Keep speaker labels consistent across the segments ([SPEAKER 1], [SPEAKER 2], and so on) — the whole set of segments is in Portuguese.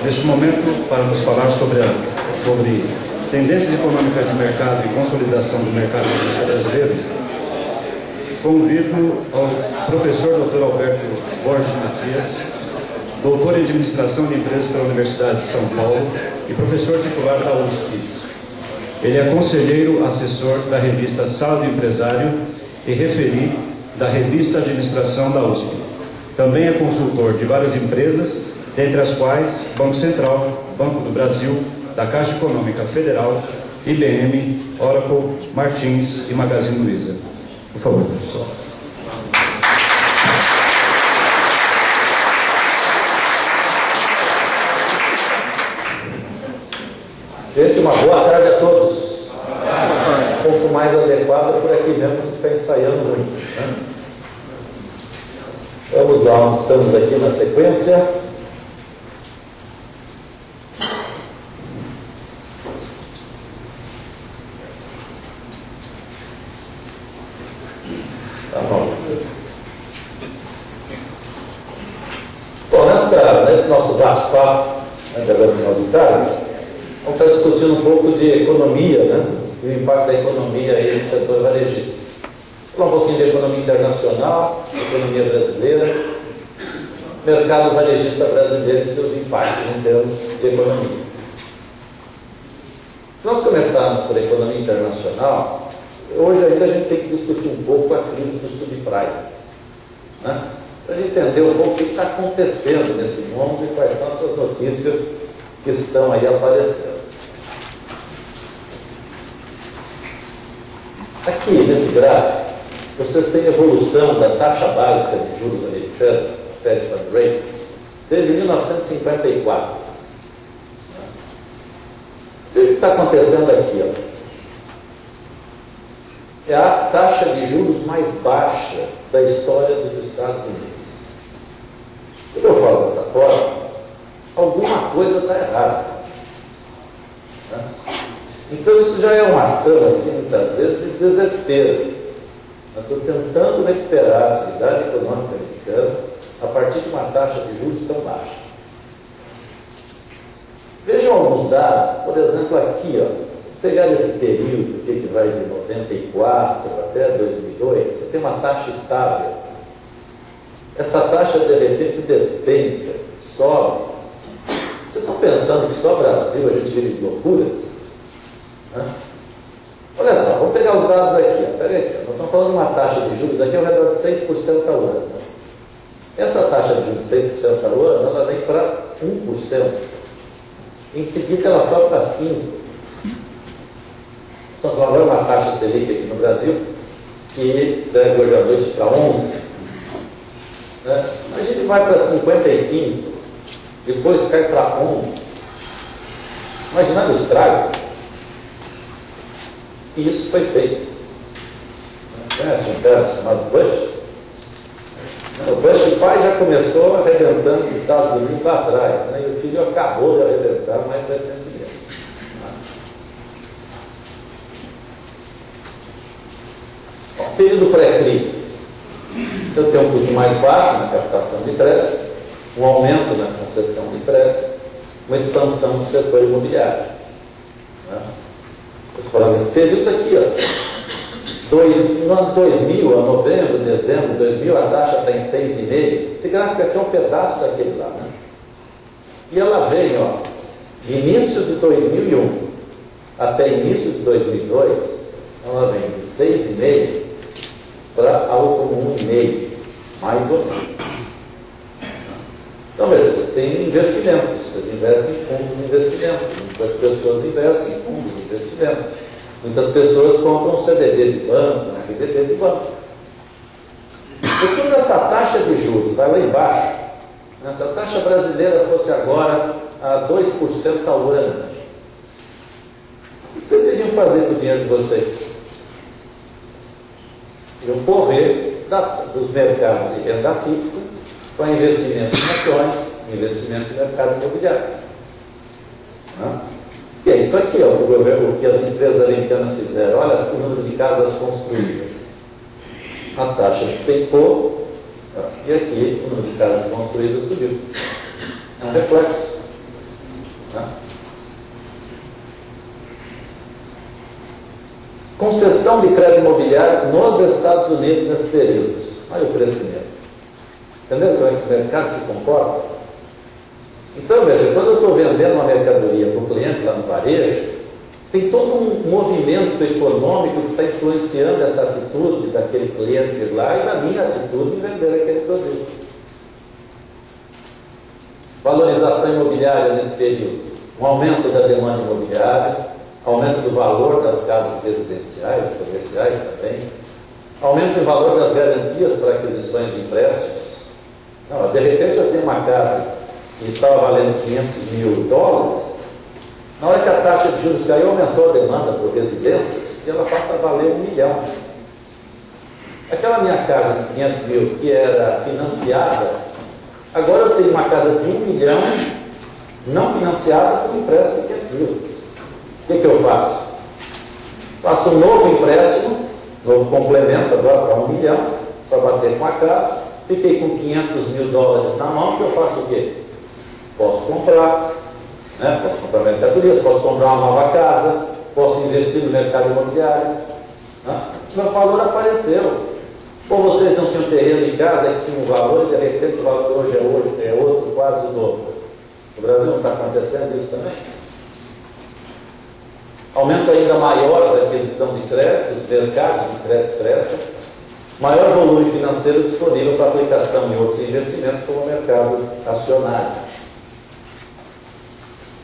[SPEAKER 1] neste momento, para nos falar sobre tendências econômicas de mercado e consolidação do mercado financeiro brasileiro, convido ao professor Dr. Alberto Borges Matias, doutor em Administração de Empresas pela Universidade de São Paulo e professor titular da USP. Ele é conselheiro assessor da revista Sala do Empresário e referi da revista Administração da USP. Também é consultor de várias empresas, dentre as quais Banco Central, Banco do Brasil, da Caixa Econômica Federal, IBM, Oracle, Martins e Magazine Luiza. Por favor, professor.
[SPEAKER 2] Gente, uma boa tarde a todos. Um pouco mais adequada por aqui mesmo, a gente está ensaiando muito, né? Vamos lá, onde estamos aqui na sequência. Tá bom. Bom, nesse nosso bate-papo, ainda no final de tarde, vamos estar discutindo um pouco de economia, né? E o impacto da economia aí no setor varejista. Falar um pouquinho de economia internacional, economia brasileira, mercado varejista brasileiro e seus impactos em termos de economia. Se nós começarmos por economia internacional, hoje ainda a gente tem que discutir um pouco a crise do subprime, né? Para a gente entender um pouco o que está acontecendo nesse mundo e quais são essas notícias que estão aí aparecendo. Aqui, nesse gráfico, vocês têm a evolução da taxa básica de juros americana, Fed Fund Rate, desde 1954. O que está acontecendo aqui? Ó? É a taxa de juros mais baixa da história dos Estados Unidos. Quando eu falo dessa forma, alguma coisa está errada, né? Então isso já é uma ação, assim, muitas vezes, de desespero. Eu estou tentando recuperar a atividade econômica americana a partir de uma taxa de juros tão baixa. Vejam alguns dados, por exemplo, aqui, ó, se pegar esse período que vai de 94 até 2002, você tem uma taxa estável. Essa taxa de repente despenca, sobe. Vocês estão pensando que só Brasil a gente vive de loucuras? Olha só, vamos pegar os dados aqui. Peraí, nós estamos falando de uma taxa de juros aqui ao redor de 6% ao ano. Essa taxa de juros de 6% ao ano, ela vem para 1%. Em seguida, ela sobe para 5%. Estamos falando de uma taxa Selic aqui no Brasil, que deve hoje à noite para 11%. Né? A gente vai para 55%, depois cai para 11%. Imagina o estrago. E isso foi feito. Conhece um cara chamado Bush? O Bush pai já começou arrebentando os Estados Unidos lá atrás, né? E o filho acabou de arrebentar mais recentemente. Bom, período pré-crise. Eu tenho um custo mais baixo na captação de crédito, um aumento na concessão de crédito, uma expansão do setor imobiliário. Né? Estou falando desse período aqui, ó. No ano 2000, a novembro, dezembro de 2000, a taxa está em 6,5. Esse gráfico aqui é um pedaço daquele lá, né? E ela vem, ó, de início de 2001 até início de 2002, ela vem de 6,5 para algo como 1,5, mais ou menos. Então, veja, vocês têm investimentos, vocês investem em fundos de investimento, muitas pessoas investem em fundos de investimento. Muitas pessoas compram CDB de banco, RDB de banco. E quando essa taxa de juros vai lá embaixo, né, se a taxa brasileira fosse agora a 2% ao ano, o que vocês iriam fazer com o dinheiro de vocês? Iriam correr dos mercados de renda fixa para investimento em ações, investimento em mercado imobiliário. Né? E é isso aqui, ó, o que as empresas americanas fizeram. Olha o número de casas construídas. A taxa despencou, e aqui o número de casas construídas subiu. É um reflexo. aquisição de crédito imobiliário nos Estados Unidos nesse período. Olha o crescimento. Entendeu como é que o mercado se comporta? Então, veja, quando eu estou vendendo uma mercadoria para o cliente lá no varejo, tem todo um movimento econômico que está influenciando essa atitude daquele cliente lá e da minha atitude em vender aquele produto. Valorização imobiliária nesse período. Um aumento da demanda imobiliária, aumento do valor das casas residenciais, comerciais também, aumento do valor das garantias para aquisições de empréstimos. Não, de repente eu tenho uma casa que estava valendo $500.000, na hora que a taxa de juros caiu, aumentou a demanda por residências e ela passa a valer $1 milhão. Aquela minha casa de 500 mil que era financiada, agora eu tenho uma casa de $1 milhão não financiada por um empréstimo de 500 mil. O que eu faço? Faço um novo empréstimo, novo complemento agora para $1 milhão, para bater com a casa. Fiquei com $500 mil na mão, que eu faço o quê? Posso comprar, né? Posso comprar mercadorias, posso comprar uma nova casa, posso investir no mercado imobiliário. Né? Meu valor apareceu. Ou vocês não tinham terreno em casa e tinham um valor e de repente o valor hoje é outro, quase o dobro. No Brasil não está acontecendo isso também? Aumento ainda maior da aquisição de crédito, os mercados de crédito crescem, maior volume financeiro disponível para aplicação em outros investimentos, como o mercado acionário.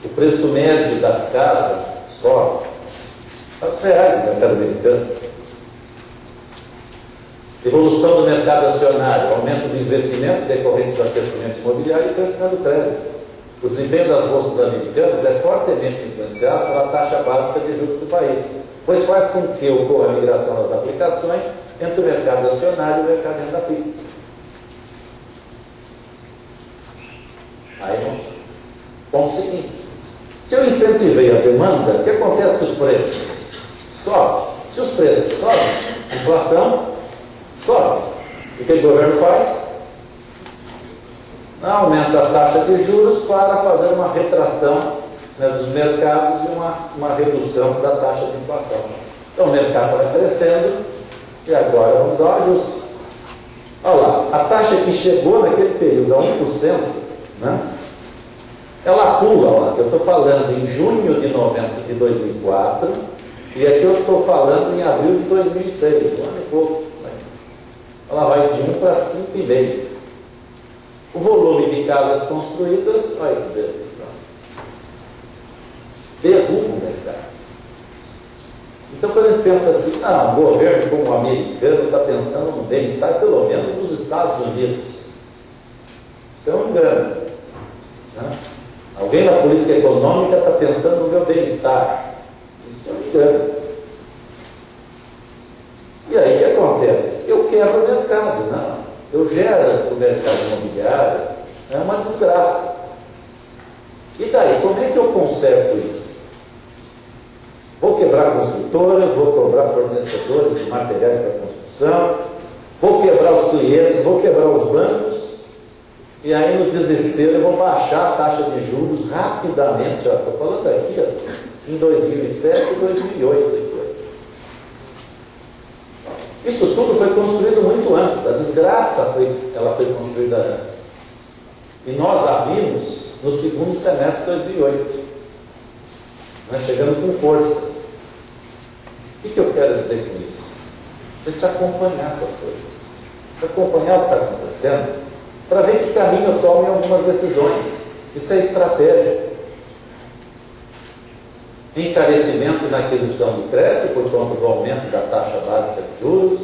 [SPEAKER 2] O preço médio das casas sobe. R$400 no mercado americano. Evolução do mercado acionário, aumento do investimento decorrente do aquecimento imobiliário e crescimento do crédito. O desempenho das bolsas americanas é fortemente influenciado pela taxa básica de juros do país, pois faz com que ocorra a migração das aplicações entre o mercado acionário e o mercado de renda fixa. Aí, ponto seguinte. Se eu incentivei a demanda, o que acontece com os preços? Sobe. Se os preços sobem, a inflação sobe. O que o governo faz? Aumenta a taxa de juros para fazer uma retração, né, dos mercados e uma redução da taxa de inflação. Então o mercado vai crescendo e agora vamos ao ajuste. Olha lá, a taxa que chegou naquele período a 1%, né, ela pula, olha, eu estou falando em junho de 2004 e aqui eu estou falando em abril de 2006, um ano e pouco. Né? Ela vai de 1 para 5,5. O volume de casas construídas, olha que beleza, derruba o mercado. Então, quando a gente pensa assim, o governo como americano está pensando no bem-estar, pelo menos dos Estados Unidos. Isso é um engano. Né? Alguém na política econômica está pensando no meu bem-estar. Isso é um engano. E aí o que acontece? Eu quebro o mercado, não. Eu gero o mercado imobiliário, é uma desgraça. E daí, como é que eu conserto isso? Vou quebrar construtoras, vou cobrar fornecedores de materiais para construção, vou quebrar os clientes, vou quebrar os bancos, e aí no desespero eu vou baixar a taxa de juros rapidamente. Estou falando aqui, em 2007 e 2008. Isso tudo foi construído muito antes, a desgraça ela foi construída antes. E nós a vimos no segundo semestre de 2008, nós chegando com força. O que eu quero dizer com isso? A gente acompanhar essas coisas, acompanhar o que está acontecendo, para ver que caminho eu tomo em algumas decisões. Isso é estratégia. Encarecimento na aquisição de crédito por conta do aumento da taxa básica de juros,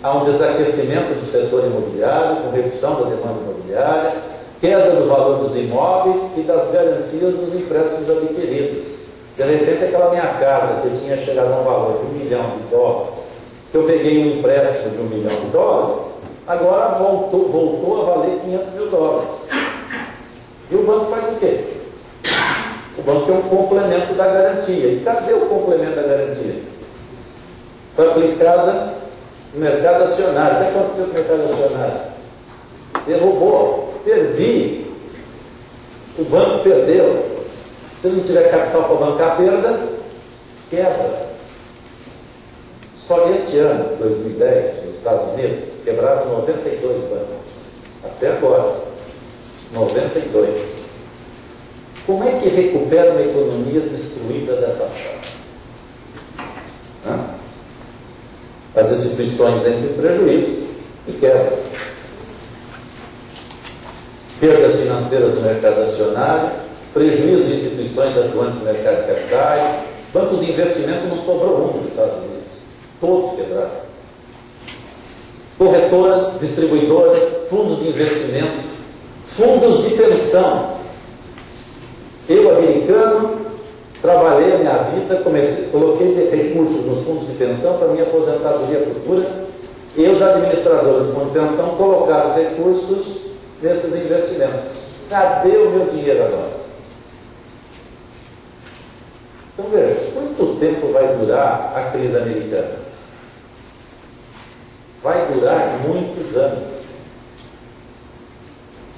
[SPEAKER 2] há um desaquecimento do setor imobiliário, com redução da demanda imobiliária, queda do valor dos imóveis e das garantias dos empréstimos adquiridos. De repente, aquela minha casa que tinha chegado a um valor de $1 milhão, que eu peguei um empréstimo de $1 milhão, agora voltou a valer $500 mil. E o banco faz o quê? O banco é um complemento da garantia. E cadê o complemento da garantia? Foi aplicada no mercado acionário. O que aconteceu com o mercado acionário? Derrubou. Perdi. O banco perdeu. Se não tiver capital para bancar a perda, quebra. Só este ano, 2010, nos Estados Unidos, quebraram 92 bancos. Até agora, 92. Como é que recupera uma economia destruída dessa forma? As instituições entram em prejuízo e quebram. Perdas financeiras do mercado acionário, prejuízo de instituições atuantes no mercado de capitais, bancos de investimento não sobrou um nos Estados Unidos. Todos quebraram. Corretoras, distribuidoras, fundos de investimento, fundos de pensão. Eu, americano, trabalhei a minha vida, coloquei recursos nos fundos de pensão para minha aposentadoria futura, e os administradores do fundo de pensão colocaram os recursos nesses investimentos. Cadê o meu dinheiro agora? Então, veja, quanto tempo vai durar a crise americana? Vai durar muitos anos.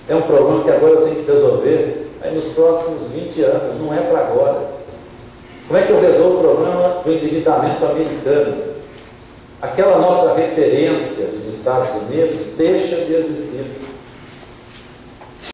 [SPEAKER 2] É um problema que agora eu tenho que resolver aí nos próximos 20 anos, não é para agora. Como é que eu resolvo o problema do endividamento americano? Aquela nossa referência dos Estados Unidos deixa de existir.